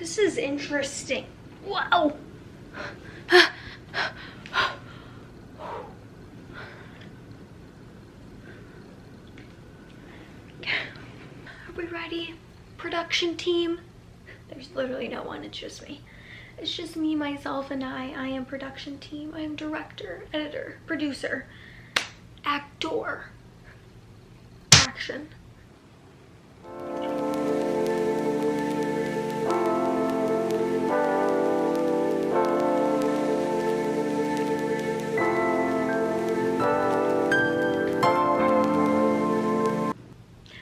This is interesting. Whoa. Are we ready? Production team? There's literally no one, it's just me. It's just me, myself, and I. I am production team. I am director, editor, producer, actor. Action.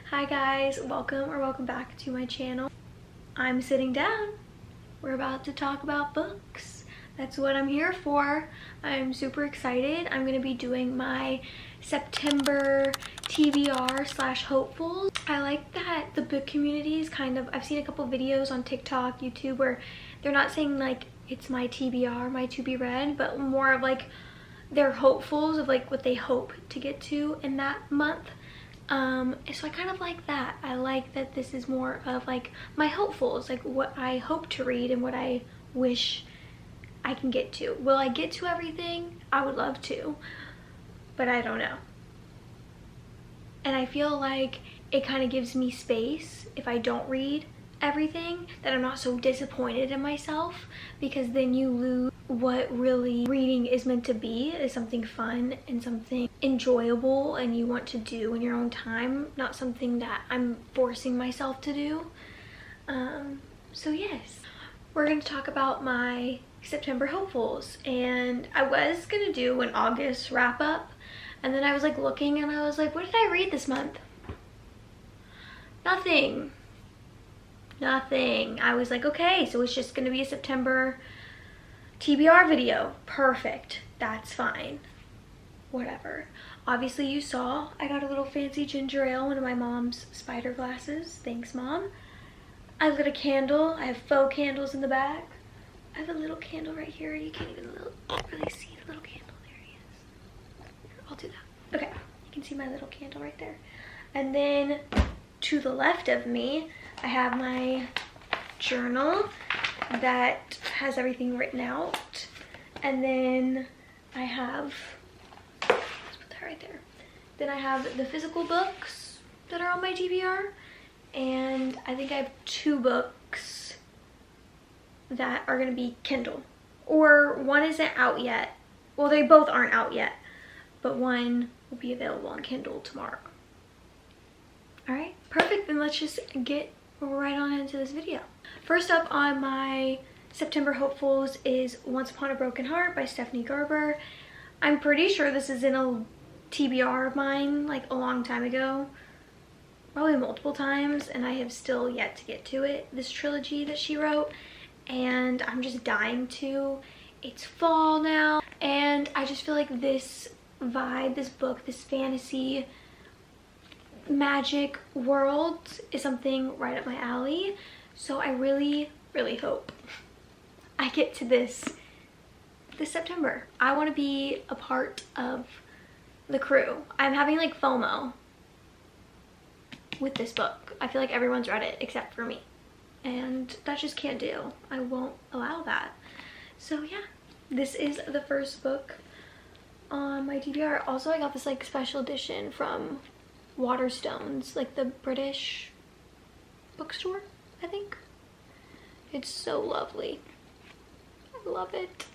Hi guys, welcome back to my channel. I'm sitting down. We're about to talk about books. That's what I'm here for. I'm super excited. I'm gonna be doing my September TBR / hopefuls. I like that the book community is kind of, I've seen a couple videos on TikTok, YouTube, where they're not saying like it's my TBR, my to be read, but more of like their hopefuls of like what they hope to get to in that month. So I kind of like that. I like that this is more of like my hopefuls, like what I hope to read and what I wish I can get to. Will I get to everything? I would love to, but I don't know. And I feel like it kind of gives me space if I don't read everything, that I'm not so disappointed in myself, because then you lose what really reading is meant to be, is something fun and something enjoyable and you want to do in your own time, not something that I'm forcing myself to do. So yes, we're going to talk about my September hopefuls, and I was going to do an August wrap up, and then I was like looking and I was like, what did I read this month? Nothing. I was like, okay, so it's just gonna be a September TBR video. Perfect, that's fine, whatever. Obviously you saw I got a little fancy ginger ale, one of my mom's spider glasses. Thanks, Mom. I lit a candle. I have faux candles in the back. I have a little candle right here. You can't even really see the little candle. There he is. Here, I'll do that. Okay, you can see my little candle right there. And then to the left of me, I have my journal that has everything written out. And then I have, let's put that right there. Then I have the physical books that are on my TBR. And I think I have 2 books that are gonna be Kindle. Or one isn't out yet. Well, they both aren't out yet, but one will be available on Kindle tomorrow. All right, perfect. Then let's just get right on into this video. First up on my September hopefuls is Once Upon a Broken Heart by Stephanie Garber. I'm pretty sure this is in a TBR of mine like a long time ago, probably multiple times, and I have still yet to get to it, this trilogy that she wrote, and I'm just dying to. It's fall now, and I just feel like this vibe, this book, this fantasy magic world is something right up my alley. So I really hope I get to this September. I want to be a part of the crew. I'm having like FOMO with this book. I feel like everyone's read it except for me, and that just can't do. I won't allow that. So yeah, this is the first book on my TBR. Also, I got this like special edition from Waterstones, like the British bookstore, I think. It's so lovely. I love it.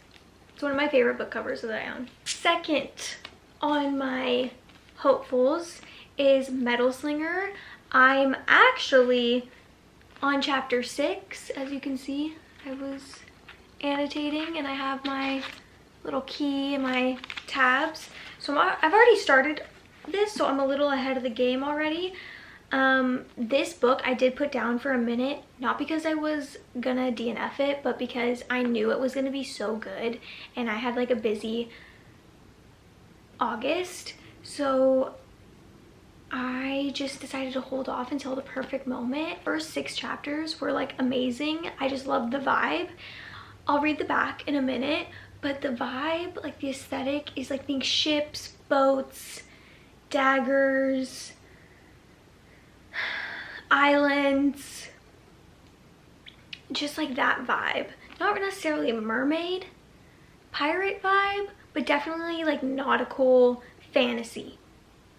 It's one of my favorite book covers that I own. Second on my hopefuls is Metalsinger. I'm actually on chapter 6. As you can see, I was annotating and I have my little key and my tabs. So I've already started this, so I'm a little ahead of the game already. This book I did put down for a minute, not because I was gonna DNF it, but because I knew it was gonna be so good and I had like a busy August, so I just decided to hold off until the perfect moment. First 6 chapters were like amazing. I just loved the vibe. I'll read the back in a minute, but the vibe, like the aesthetic, is like think ships, boats, daggers, islands, just like that vibe. Not necessarily a mermaid, pirate vibe, but definitely like nautical fantasy,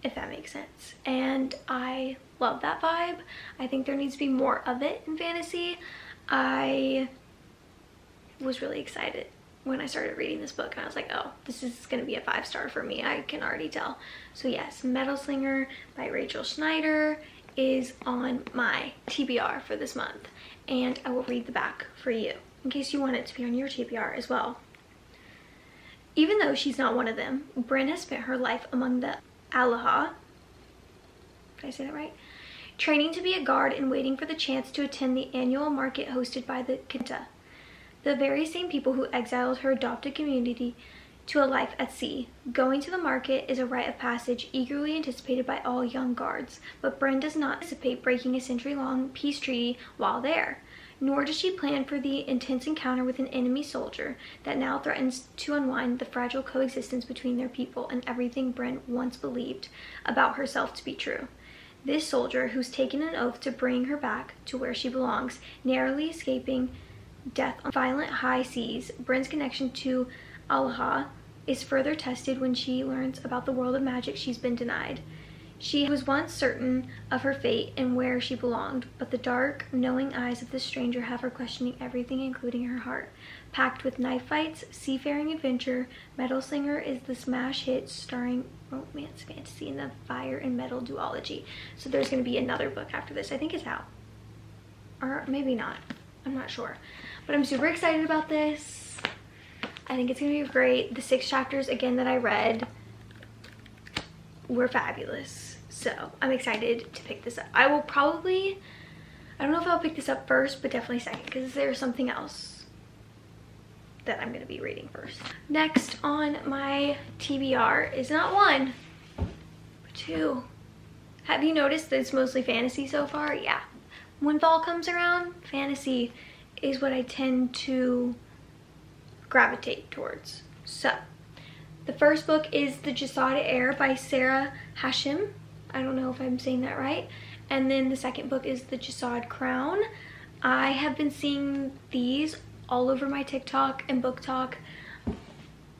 if that makes sense. And I love that vibe. I think there needs to be more of it in fantasy. I was really excited when I started reading this book, and I was like, oh, this is gonna be a 5-star for me. I can already tell. So yes, Metalsinger by Rachel Schneider is on my TBR for this month, and I will read the back for you in case you want it to be on your TBR as well. Even though she's not one of them, Bryn has spent her life among the Aloha, did I say that right? Training to be a guard and waiting for the chance to attend the annual market hosted by the Kinta, the very same people who exiled her adopted community to a life at sea. Going to the market is a rite of passage eagerly anticipated by all young guards, but Bryn does not anticipate breaking a century-long peace treaty while there. Nor does she plan for the intense encounter with an enemy soldier that now threatens to unwind the fragile coexistence between their people and everything Bryn once believed about herself to be true. This soldier, who's taken an oath to bring her back to where she belongs, narrowly escaping death on violent high seas, Bryn's connection to Aloha is further tested when she learns about the world of magic she's been denied. She was once certain of her fate and where she belonged, but the dark, knowing eyes of this stranger have her questioning everything, including her heart. Packed with knife fights, seafaring adventure, Metalsinger is the smash hit starring romance fantasy in the fire and metal duology. So there's going to be another book after this. I think it's out. Or maybe not. I'm not sure. But I'm super excited about this. I think it's going to be great. The 6 chapters, again, that I read were fabulous. So I'm excited to pick this up. I will probably, I don't know if I'll pick this up first, but definitely second, because there's something else that I'm going to be reading first. Next on my TBR is not 1, but 2. Have you noticed that it's mostly fantasy so far? Yeah. When fall comes around, fantasy is what I tend to gravitate towards. So the first book is the Jasad Heir by Sarah Hashem. I don't know if I'm saying that right. And then the second book is the Jasad Crown. I have been seeing these all over my TikTok and book talk.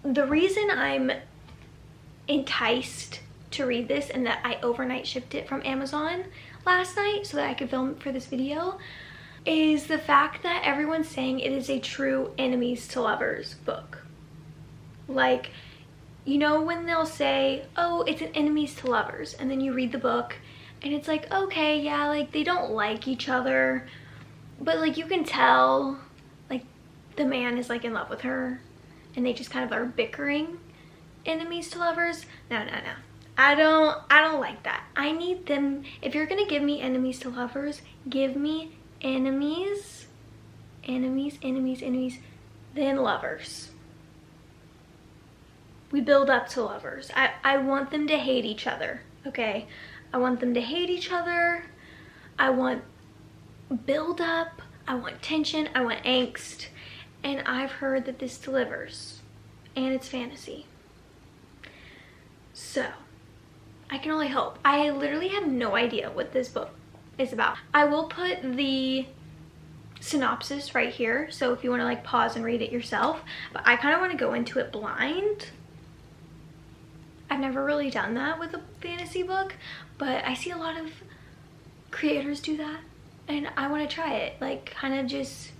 The reason I'm enticed to read this and that I overnight shipped it from Amazon last night so that I could film for this video is the fact that everyone's saying it is a true enemies to lovers book. Like, you know when they'll say, oh, it's an enemies to lovers, and then you read the book and it's like, okay, yeah, like they don't like each other, but like you can tell like the man is like in love with her and they just kind of are bickering. Enemies to lovers? No. I don't like that. I need them. If you're gonna give me enemies to lovers, give me enemies, then lovers. We build up to lovers. I want them to hate each other, okay? I want them to hate each other. I want build up. I want tension. I want angst. And I've heard that this delivers. And it's fantasy. So, I can only hope. I literally have no idea what this book is about. I will put the synopsis right here, so if you want to like pause and read it yourself, but I kind of want to go into it blind. I've never really done that with a fantasy book, but I see a lot of creators do that, and I want to try it, like kind of just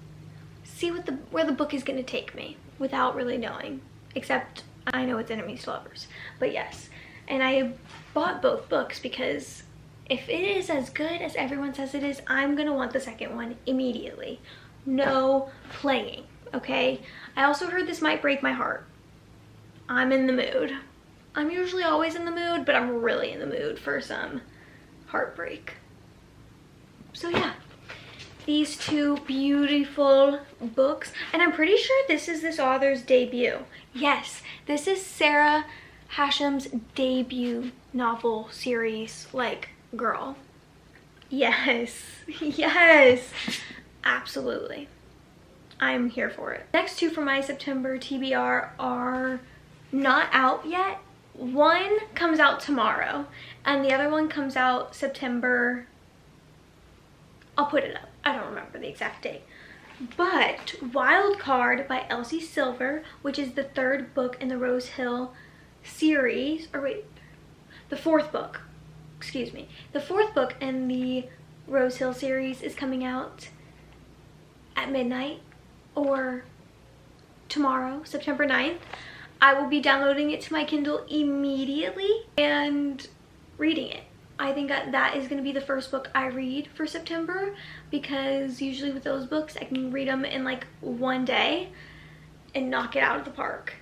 see what where the book is going to take me without really knowing, except I know it's enemies to lovers. But yes, and I bought both books because if it is as good as everyone says it is, I'm gonna want the second one immediately. No playing, okay? I also heard this might break my heart. I'm in the mood. I'm usually always in the mood, but I'm really in the mood for some heartbreak. So yeah, these 2 beautiful books, and I'm pretty sure this is this author's debut. Yes, this is Sarah Hashem's debut novel series, like, girl. Yes, yes, absolutely. I'm here for it. Next 2 for my September TBR are not out yet. One comes out tomorrow, and the other one comes out September, I'll put it up. I don't remember the exact date. But Wild Card by Elsie Silver, which is the 3rd book in the Rose Hill series, or wait, the 4th book, excuse me. The 4th book in the Rose Hill series is coming out at midnight or tomorrow, September 9th. I will be downloading it to my Kindle immediately and reading it. I think that is going to be the first book I read for September, because usually with those books I can read them in like one day and knock it out of the park.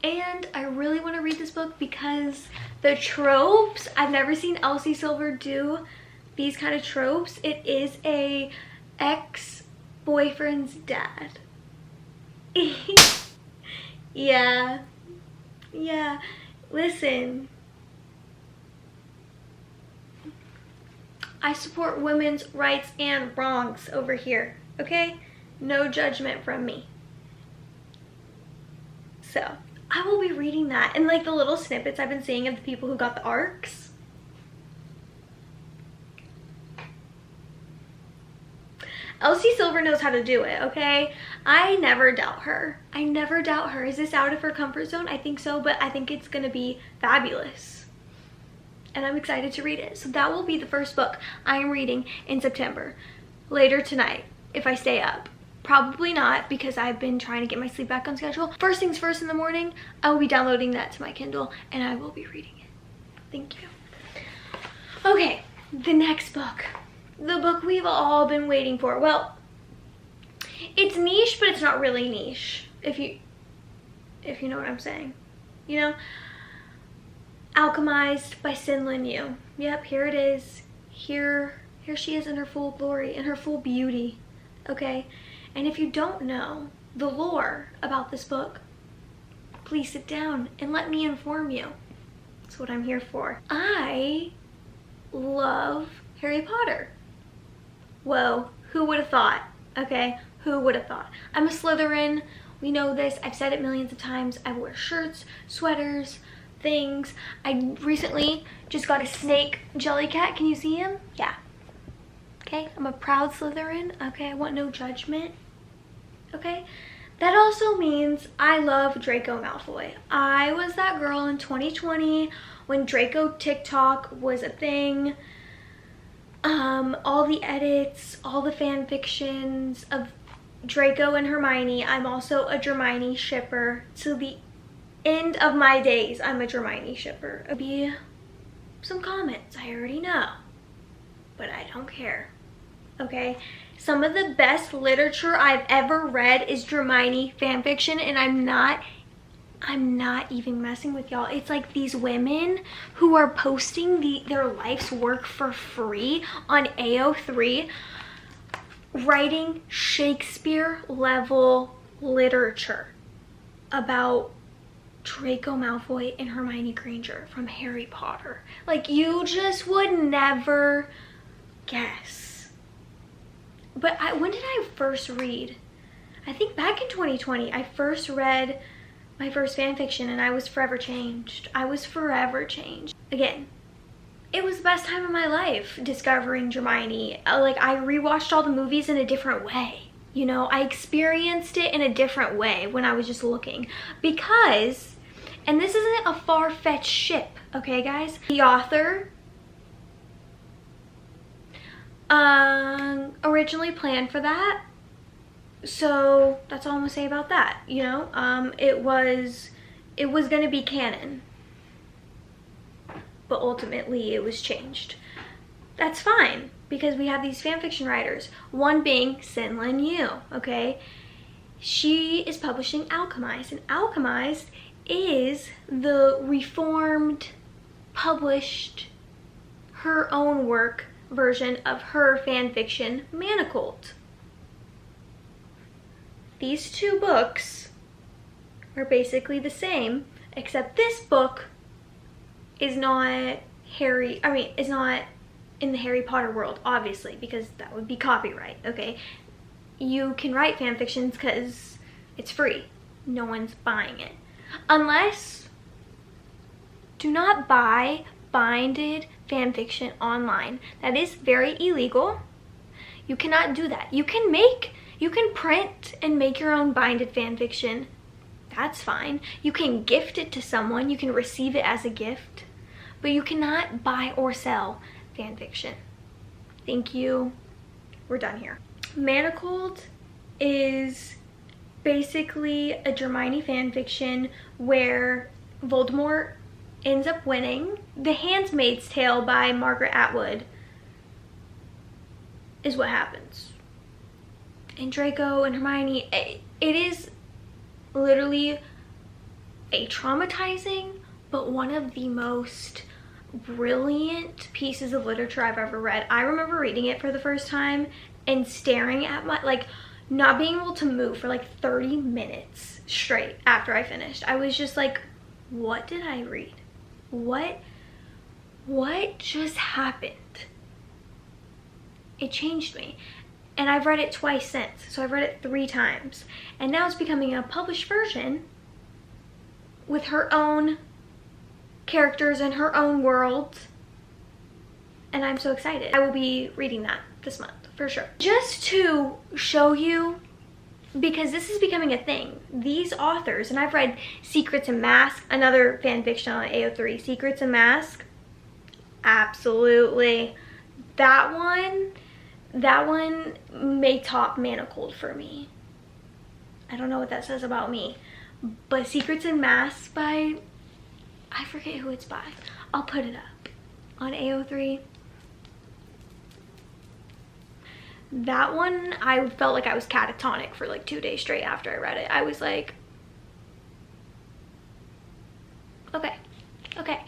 And I really want to read this book because the tropes, I've never seen Elsie Silver do these kind of tropes. It is a ex-boyfriend's dad. Yeah, listen, I support women's rights and wrongs over here, okay? No judgment from me. So I will be reading that, and like the little snippets I've been seeing of the people who got the arcs. Elsie Silver knows how to do it, okay? I never doubt her. I never doubt her. Is this out of her comfort zone? I think so, but I think it's gonna be fabulous. And I'm excited to read it. So that will be the first book I am reading in September. Later tonight, if I stay up. Probably not, because I've been trying to get my sleep back on schedule. First things first in the morning, I will be downloading that to my Kindle and I will be reading it. Thank you. Okay, the next book. The book we've all been waiting for. Well, it's niche, but it's not really niche, if you know what I'm saying. You know? Alchemized by Sin-Lin Yu. Yep, here it is. Here she is in her full glory, in her full beauty. Okay? And if you don't know the lore about this book, please sit down and let me inform you. That's what I'm here for. I love Harry Potter. Whoa, who would have thought? Okay, who would have thought? I'm a Slytherin. We know this. I've said it millions of times. I wear shirts, sweaters, things. I recently just got a snake jelly cat. Can you see him? Yeah. Okay, I'm a proud Slytherin. Okay, I want no judgment. Okay, that also means I love Draco Malfoy. I was that girl in 2020 when Draco TikTok was a thing. All the edits, all the fan fictions of Draco and Hermione. I'm also a Hermione shipper. To the end of my days, I'm a Hermione shipper. It'll be some comments, I already know, but I don't care. Okay, some of the best literature I've ever read is Hermione fanfiction, and I'm not even messing with y'all. It's like these women who are posting their life's work for free on AO3, writing Shakespeare level literature about Draco Malfoy and Hermione Granger from Harry Potter. Like, you just would never guess. But when did I first read? I think back in 2020, I first read my first fan fiction, and I was forever changed. I was forever changed. Again, it was the best time of my life discovering Hermione. Like, I rewatched all the movies in a different way. You know, I experienced it in a different way when I was just looking. Because, and this isn't a far-fetched ship, okay guys? The author originally planned for that. So that's all I'm gonna say about that, you know? It was gonna be canon, but ultimately it was changed. That's fine, because we have these fanfiction writers, one being Sin-Lin Yu, okay? She is publishing Alchemized, and Alchemized is the reformed, published, her own work version of her fanfiction, Manacled. These two books are basically the same, except this book is not is not in the Harry Potter world, obviously, because that would be copyright, okay? You can write fan fictions because it's free. No one's buying it. Unless, do not buy binded fan fiction online. That is very illegal. You cannot do that. You can make You can print and make your own binded fan fiction. That's fine. You can gift it to someone. You can receive it as a gift. But you cannot buy or sell fan fiction. Thank you. We're done here. Manacled is basically a Hermione fan fiction where Voldemort ends up winning. The Handmaid's Tale by Margaret Atwood is what happens. And Draco and Hermione, it is literally a traumatizing but one of the most brilliant pieces of literature I've ever read. I remember reading it for the first time and staring at my, like, not being able to move for like 30 minutes straight after I finished. I was just like, what did I read? What just happened? It changed me. And I've read it twice since. So I've read it 3 times. And now it's becoming a published version with her own characters and her own world. And I'm so excited. I will be reading that this month for sure. Just to show you, because this is becoming a thing, these authors, and I've read Secrets and Mask, another fan fiction on AO3, Secrets and Mask, absolutely. That one may top Manacled for me. I don't know what that says about me, but Secrets and Masks by, I forget who it's by. I'll put it up on AO3. That one, I felt like I was catatonic for like 2 days straight after I read it. I was like, okay.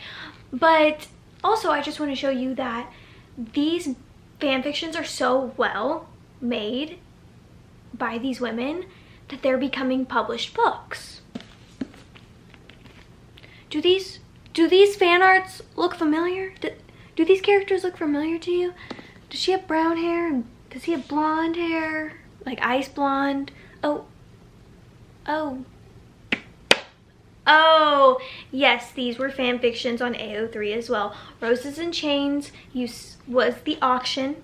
But also, I just want to show you that these fan fictions are so well made by these women that they're becoming published books. Do these fan arts look familiar? Do these characters look familiar to you? Does she have brown hair? Does he have blonde hair? Like ice blonde? Oh, yes, these were fan fictions on AO3 as well. Roses and Chains was the auction.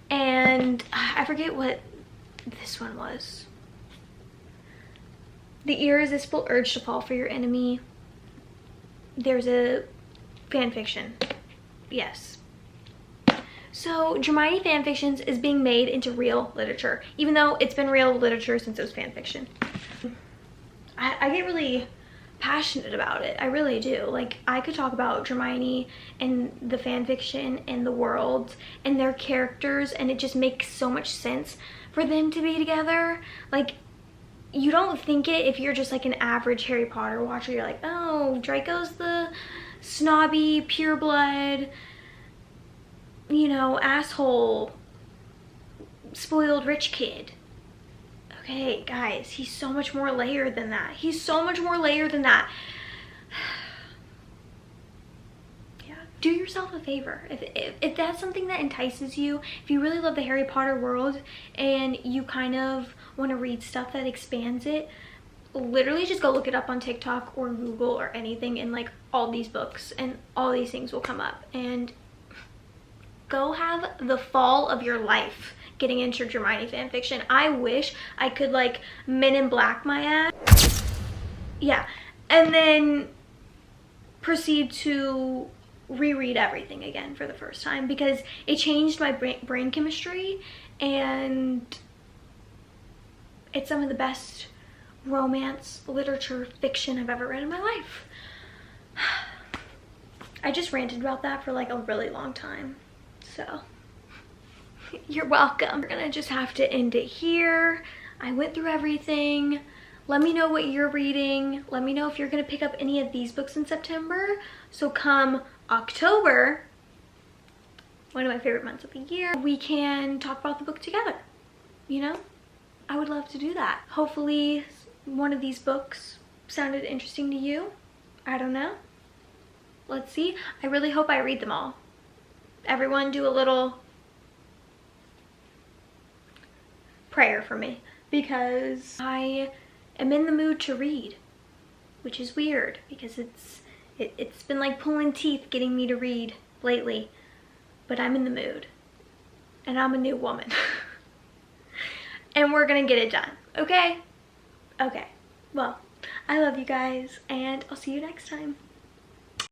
And I forget what this one was. The irresistible urge to fall for your enemy. There's a fan fiction. Yes. So Hermione fan fictions is being made into real literature, even though it's been real literature since it was fan fiction. I get really passionate about it. I really do. Like, I could talk about Hermione and the fan fiction and the world and their characters, and it just makes so much sense for them to be together. Like, you don't think it if you're just like an average Harry Potter watcher. You're like, oh, Draco's the snobby, pureblood, you know, asshole, spoiled rich kid. Okay, guys, he's so much more layered than that. He's so much more layered than that. Yeah, do yourself a favor. If that's something that entices you, if you really love the Harry Potter world and you kind of want to read stuff that expands it, literally just go look it up on TikTok or Google or anything, and like all these books and all these things will come up, and go have the fall of your life getting into Hermione fan fiction. I wish I could like Men in Black my ass. Yeah, and then proceed to reread everything again for the first time, because it changed my brain chemistry, and it's some of the best romance literature fiction I've ever read in my life. I just ranted about that for like a really long time. So, you're welcome. We're gonna just have to end it here. I went through everything. Let me know what you're reading. Let me know if you're gonna pick up any of these books in September. So come October, one of my favorite months of the year, we can talk about the book together. You know, I would love to do that. Hopefully one of these books sounded interesting to you. I don't know. Let's see. I really hope I read them all. Everyone do a little prayer for me, because I am in the mood to read, which is weird because it's been like pulling teeth getting me to read lately, but I'm in the mood and I'm a new woman. and we're gonna get it done, okay? Okay, well, I love you guys, and I'll see you next time.